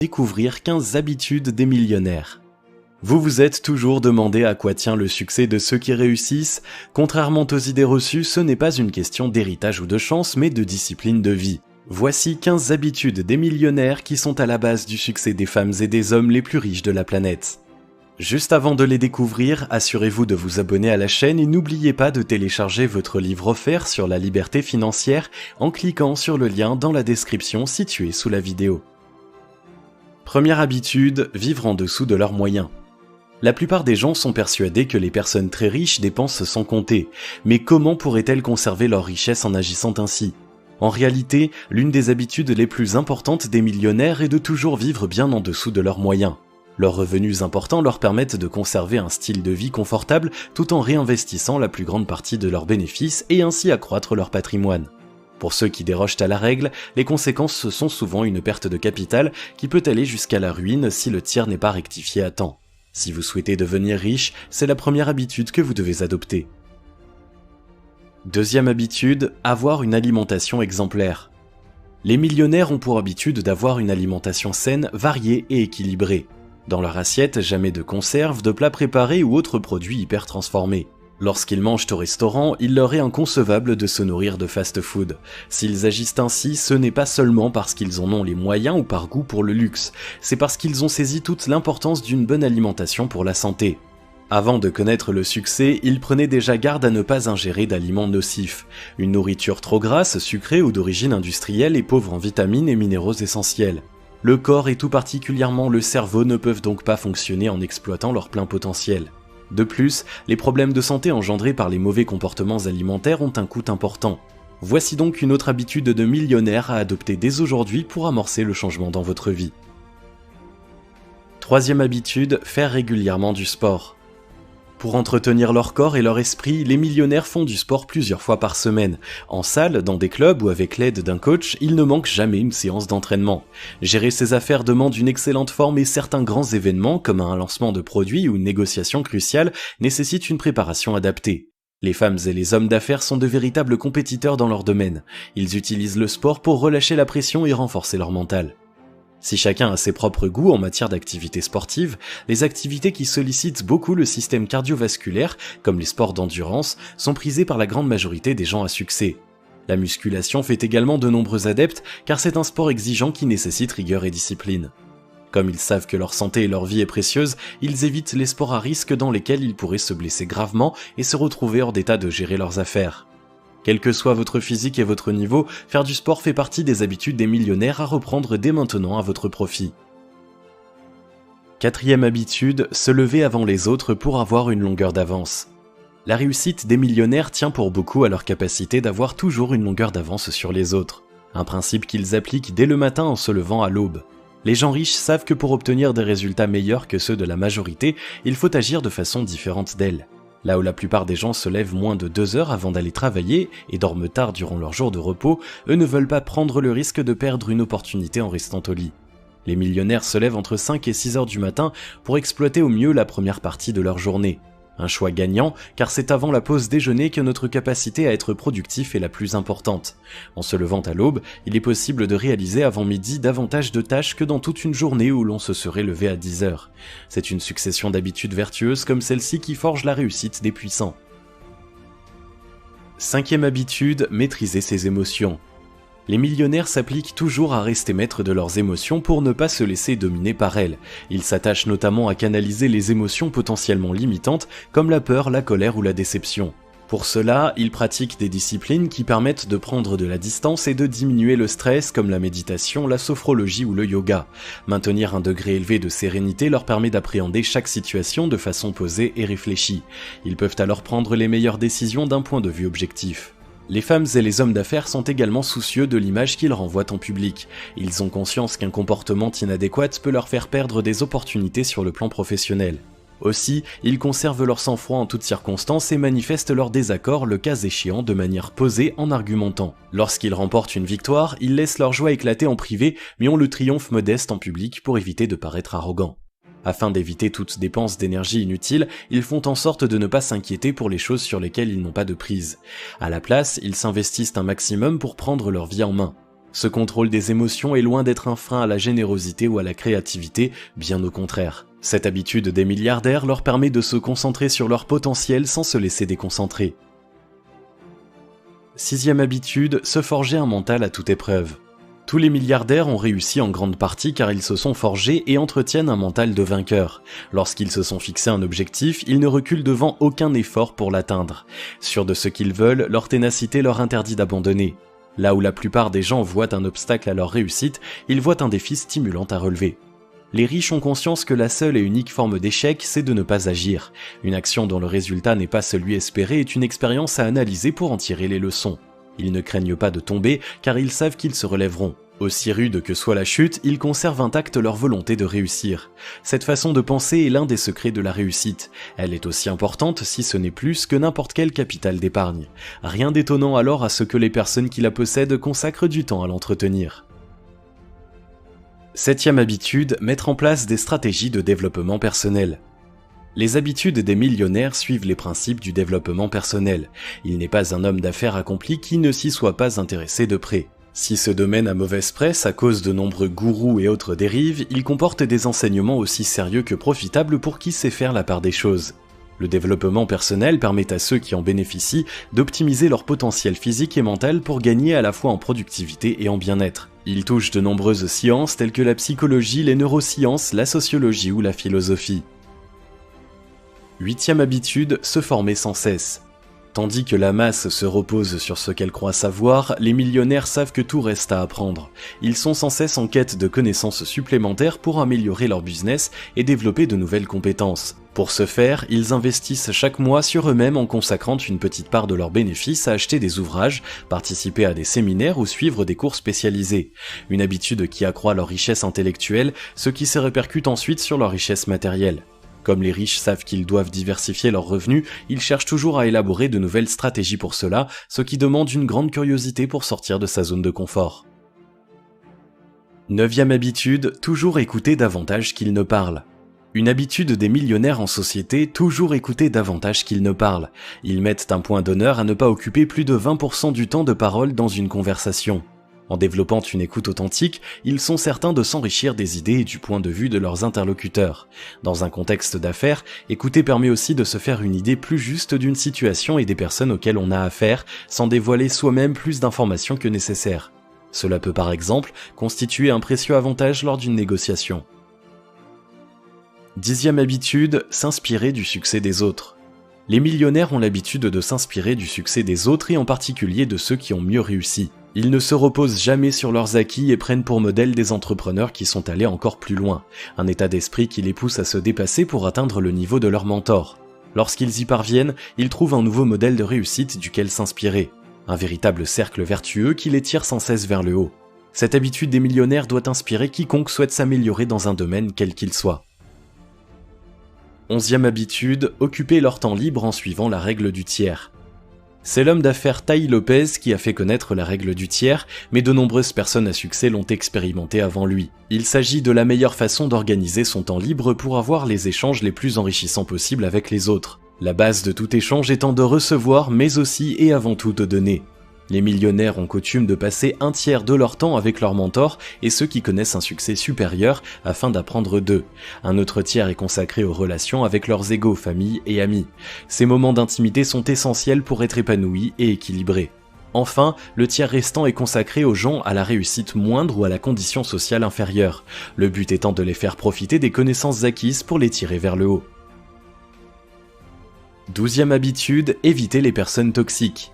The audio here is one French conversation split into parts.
Découvrir 15 habitudes des millionnaires. Vous vous êtes toujours demandé à quoi tient le succès de ceux qui réussissent? Contrairement aux idées reçues, ce n'est pas une question d'héritage ou de chance, mais de discipline de vie. Voici 15 habitudes des millionnaires qui sont à la base du succès des femmes et des hommes les plus riches de la planète. Juste avant de les découvrir, assurez-vous de vous abonner à la chaîne et n'oubliez pas de télécharger votre livre offert sur la liberté financière en cliquant sur le lien dans la description située sous la vidéo. Première habitude, vivre en dessous de leurs moyens. La plupart des gens sont persuadés que les personnes très riches dépensent sans compter, mais comment pourraient-elles conserver leur richesse en agissant ainsi? En réalité, l'une des habitudes les plus importantes des millionnaires est de toujours vivre bien en dessous de leurs moyens. Leurs revenus importants leur permettent de conserver un style de vie confortable tout en réinvestissant la plus grande partie de leurs bénéfices et ainsi accroître leur patrimoine. Pour ceux qui dérogent à la règle, les conséquences sont souvent une perte de capital qui peut aller jusqu'à la ruine si le tir n'est pas rectifié à temps. Si vous souhaitez devenir riche, c'est la première habitude que vous devez adopter. Deuxième habitude, avoir une alimentation exemplaire. Les millionnaires ont pour habitude d'avoir une alimentation saine, variée et équilibrée. Dans leur assiette, jamais de conserves, de plats préparés ou autres produits hyper transformés. Lorsqu'ils mangent au restaurant, il leur est inconcevable de se nourrir de fast-food. S'ils agissent ainsi, ce n'est pas seulement parce qu'ils en ont les moyens ou par goût pour le luxe, c'est parce qu'ils ont saisi toute l'importance d'une bonne alimentation pour la santé. Avant de connaître le succès, ils prenaient déjà garde à ne pas ingérer d'aliments nocifs. Une nourriture trop grasse, sucrée ou d'origine industrielle est pauvre en vitamines et minéraux essentiels. Le corps et tout particulièrement le cerveau ne peuvent donc pas fonctionner en exploitant leur plein potentiel. De plus, les problèmes de santé engendrés par les mauvais comportements alimentaires ont un coût important. Voici donc une autre habitude de millionnaire à adopter dès aujourd'hui pour amorcer le changement dans votre vie. Troisième habitude, faire régulièrement du sport. Pour entretenir leur corps et leur esprit, les millionnaires font du sport plusieurs fois par semaine. En salle, dans des clubs ou avec l'aide d'un coach, il ne manque jamais une séance d'entraînement. Gérer ses affaires demande une excellente forme et certains grands événements, comme un lancement de produit ou une négociation cruciale, nécessitent une préparation adaptée. Les femmes et les hommes d'affaires sont de véritables compétiteurs dans leur domaine. Ils utilisent le sport pour relâcher la pression et renforcer leur mental. Si chacun a ses propres goûts en matière d'activités sportives, les activités qui sollicitent beaucoup le système cardiovasculaire, comme les sports d'endurance, sont prisées par la grande majorité des gens à succès. La musculation fait également de nombreux adeptes car c'est un sport exigeant qui nécessite rigueur et discipline. Comme ils savent que leur santé et leur vie est précieuse, ils évitent les sports à risque dans lesquels ils pourraient se blesser gravement et se retrouver hors d'état de gérer leurs affaires. Quel que soit votre physique et votre niveau, faire du sport fait partie des habitudes des millionnaires à reprendre dès maintenant à votre profit. Quatrième habitude, se lever avant les autres pour avoir une longueur d'avance. La réussite des millionnaires tient pour beaucoup à leur capacité d'avoir toujours une longueur d'avance sur les autres. Un principe qu'ils appliquent dès le matin en se levant à l'aube. Les gens riches savent que pour obtenir des résultats meilleurs que ceux de la majorité, il faut agir de façon différente d'elle. Là où la plupart des gens se lèvent moins de 2 heures avant d'aller travailler et dorment tard durant leur jour de repos, eux ne veulent pas prendre le risque de perdre une opportunité en restant au lit. Les millionnaires se lèvent entre 5 et 6 heures du matin pour exploiter au mieux la première partie de leur journée. Un choix gagnant, car c'est avant la pause déjeuner que notre capacité à être productif est la plus importante. En se levant à l'aube, il est possible de réaliser avant midi davantage de tâches que dans toute une journée où l'on se serait levé à 10 heures. C'est une succession d'habitudes vertueuses comme celle-ci qui forge la réussite des puissants. Cinquième habitude, maîtriser ses émotions. Les millionnaires s'appliquent toujours à rester maîtres de leurs émotions pour ne pas se laisser dominer par elles. Ils s'attachent notamment à canaliser les émotions potentiellement limitantes comme la peur, la colère ou la déception. Pour cela, ils pratiquent des disciplines qui permettent de prendre de la distance et de diminuer le stress comme la méditation, la sophrologie ou le yoga. Maintenir un degré élevé de sérénité leur permet d'appréhender chaque situation de façon posée et réfléchie. Ils peuvent alors prendre les meilleures décisions d'un point de vue objectif. Les femmes et les hommes d'affaires sont également soucieux de l'image qu'ils renvoient en public. Ils ont conscience qu'un comportement inadéquat peut leur faire perdre des opportunités sur le plan professionnel. Aussi, ils conservent leur sang-froid en toutes circonstances et manifestent leur désaccord le cas échéant de manière posée en argumentant. Lorsqu'ils remportent une victoire, ils laissent leur joie éclater en privé mais ont le triomphe modeste en public pour éviter de paraître arrogants. Afin d'éviter toute dépense d'énergie inutile, ils font en sorte de ne pas s'inquiéter pour les choses sur lesquelles ils n'ont pas de prise. À la place, ils s'investissent un maximum pour prendre leur vie en main. Ce contrôle des émotions est loin d'être un frein à la générosité ou à la créativité, bien au contraire. Cette habitude des milliardaires leur permet de se concentrer sur leur potentiel sans se laisser déconcentrer. Sixième habitude, se forger un mental à toute épreuve. Tous les milliardaires ont réussi en grande partie car ils se sont forgés et entretiennent un mental de vainqueur. Lorsqu'ils se sont fixés un objectif, ils ne reculent devant aucun effort pour l'atteindre. Sûrs de ce qu'ils veulent, leur ténacité leur interdit d'abandonner. Là où la plupart des gens voient un obstacle à leur réussite, ils voient un défi stimulant à relever. Les riches ont conscience que la seule et unique forme d'échec, c'est de ne pas agir. Une action dont le résultat n'est pas celui espéré est une expérience à analyser pour en tirer les leçons. Ils ne craignent pas de tomber car ils savent qu'ils se relèveront. Aussi rude que soit la chute, ils conservent intacte leur volonté de réussir. Cette façon de penser est l'un des secrets de la réussite. Elle est aussi importante, si ce n'est plus, que n'importe quel capital d'épargne. Rien d'étonnant alors à ce que les personnes qui la possèdent consacrent du temps à l'entretenir. Septième habitude, mettre en place des stratégies de développement personnel. Les habitudes des millionnaires suivent les principes du développement personnel. Il n'est pas un homme d'affaires accompli qui ne s'y soit pas intéressé de près. Si ce domaine a mauvaise presse à cause de nombreux gourous et autres dérives, il comporte des enseignements aussi sérieux que profitables pour qui sait faire la part des choses. Le développement personnel permet à ceux qui en bénéficient d'optimiser leur potentiel physique et mental pour gagner à la fois en productivité et en bien-être. Il touche de nombreuses sciences telles que la psychologie, les neurosciences, la sociologie ou la philosophie. Huitième habitude, se former sans cesse. Tandis que la masse se repose sur ce qu'elle croit savoir, les millionnaires savent que tout reste à apprendre. Ils sont sans cesse en quête de connaissances supplémentaires pour améliorer leur business et développer de nouvelles compétences. Pour ce faire, ils investissent chaque mois sur eux-mêmes en consacrant une petite part de leurs bénéfices à acheter des ouvrages, participer à des séminaires ou suivre des cours spécialisés. Une habitude qui accroît leur richesse intellectuelle, ce qui se répercute ensuite sur leur richesse matérielle. Comme les riches savent qu'ils doivent diversifier leurs revenus, ils cherchent toujours à élaborer de nouvelles stratégies pour cela, ce qui demande une grande curiosité pour sortir de sa zone de confort. Neuvième habitude, toujours écouter davantage qu'ils ne parlent. Une habitude des millionnaires en société, toujours écouter davantage qu'ils ne parlent. Ils mettent un point d'honneur à ne pas occuper plus de 20% du temps de parole dans une conversation. En développant une écoute authentique, ils sont certains de s'enrichir des idées et du point de vue de leurs interlocuteurs. Dans un contexte d'affaires, écouter permet aussi de se faire une idée plus juste d'une situation et des personnes auxquelles on a affaire, sans dévoiler soi-même plus d'informations que nécessaire. Cela peut par exemple constituer un précieux avantage lors d'une négociation. Dixième habitude, s'inspirer du succès des autres. Les millionnaires ont l'habitude de s'inspirer du succès des autres et en particulier de ceux qui ont mieux réussi. Ils ne se reposent jamais sur leurs acquis et prennent pour modèle des entrepreneurs qui sont allés encore plus loin, un état d'esprit qui les pousse à se dépasser pour atteindre le niveau de leur mentor. Lorsqu'ils y parviennent, ils trouvent un nouveau modèle de réussite duquel s'inspirer, un véritable cercle vertueux qui les tire sans cesse vers le haut. Cette habitude des millionnaires doit inspirer quiconque souhaite s'améliorer dans un domaine quel qu'il soit. Onzième habitude, occuper leur temps libre en suivant la règle du tiers. C'est l'homme d'affaires Tai Lopez qui a fait connaître la règle du tiers, mais de nombreuses personnes à succès l'ont expérimenté avant lui. Il s'agit de la meilleure façon d'organiser son temps libre pour avoir les échanges les plus enrichissants possibles avec les autres. La base de tout échange étant de recevoir, mais aussi et avant tout de donner. Les millionnaires ont coutume de passer un tiers de leur temps avec leurs mentors et ceux qui connaissent un succès supérieur afin d'apprendre d'eux. Un autre tiers est consacré aux relations avec leurs égaux, famille et amis. Ces moments d'intimité sont essentiels pour être épanouis et équilibrés. Enfin, le tiers restant est consacré aux gens à la réussite moindre ou à la condition sociale inférieure, le but étant de les faire profiter des connaissances acquises pour les tirer vers le haut. 12e habitude, éviter les personnes toxiques.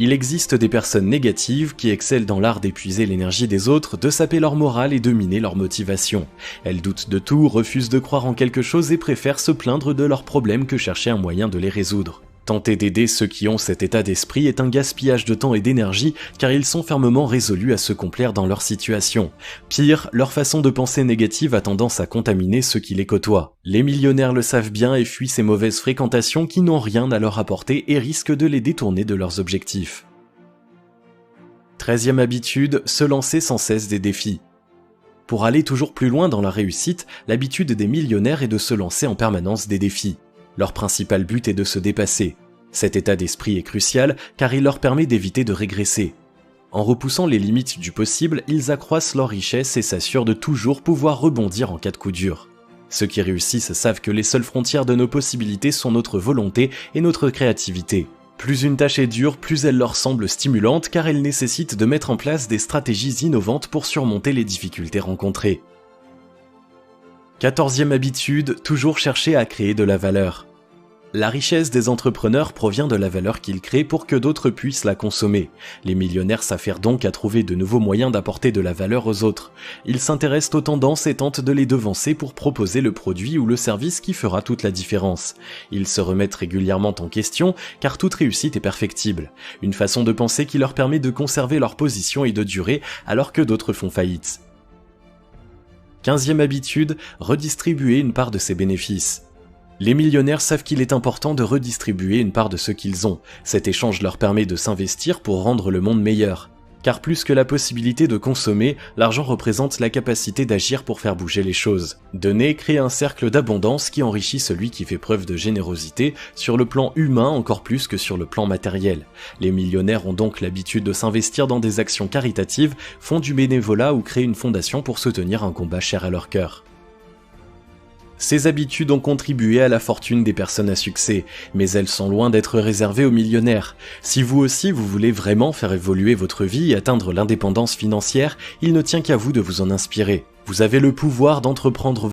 Il existe des personnes négatives qui excellent dans l'art d'épuiser l'énergie des autres, de saper leur morale et de miner leur motivation. Elles doutent de tout, refusent de croire en quelque chose et préfèrent se plaindre de leurs problèmes que chercher un moyen de les résoudre. Tenter d'aider ceux qui ont cet état d'esprit est un gaspillage de temps et d'énergie car ils sont fermement résolus à se complaire dans leur situation. Pire, leur façon de penser négative a tendance à contaminer ceux qui les côtoient. Les millionnaires le savent bien et fuient ces mauvaises fréquentations qui n'ont rien à leur apporter et risquent de les détourner de leurs objectifs. 13e habitude, se lancer sans cesse des défis. Pour aller toujours plus loin dans la réussite, l'habitude des millionnaires est de se lancer en permanence des défis. Leur principal but est de se dépasser. Cet état d'esprit est crucial car il leur permet d'éviter de régresser. En repoussant les limites du possible, ils accroissent leur richesse et s'assurent de toujours pouvoir rebondir en cas de coup dur. Ceux qui réussissent savent que les seules frontières de nos possibilités sont notre volonté et notre créativité. Plus une tâche est dure, plus elle leur semble stimulante car elle nécessite de mettre en place des stratégies innovantes pour surmonter les difficultés rencontrées. 14e habitude, toujours chercher à créer de la valeur. La richesse des entrepreneurs provient de la valeur qu'ils créent pour que d'autres puissent la consommer. Les millionnaires s'affairent donc à trouver de nouveaux moyens d'apporter de la valeur aux autres. Ils s'intéressent aux tendances et tentent de les devancer pour proposer le produit ou le service qui fera toute la différence. Ils se remettent régulièrement en question car toute réussite est perfectible. Une façon de penser qui leur permet de conserver leur position et de durer alors que d'autres font faillite. 15e habitude, redistribuer une part de ses bénéfices. Les millionnaires savent qu'il est important de redistribuer une part de ce qu'ils ont. Cet échange leur permet de s'investir pour rendre le monde meilleur. Car plus que la possibilité de consommer, l'argent représente la capacité d'agir pour faire bouger les choses. Donner crée un cercle d'abondance qui enrichit celui qui fait preuve de générosité sur le plan humain encore plus que sur le plan matériel. Les millionnaires ont donc l'habitude de s'investir dans des actions caritatives, font du bénévolat ou créent une fondation pour soutenir un combat cher à leur cœur. Ces habitudes ont contribué à la fortune des personnes à succès, mais elles sont loin d'être réservées aux millionnaires. Si vous aussi vous voulez vraiment faire évoluer votre vie et atteindre l'indépendance financière, il ne tient qu'à vous de vous en inspirer. Vous avez le pouvoir d'entreprendre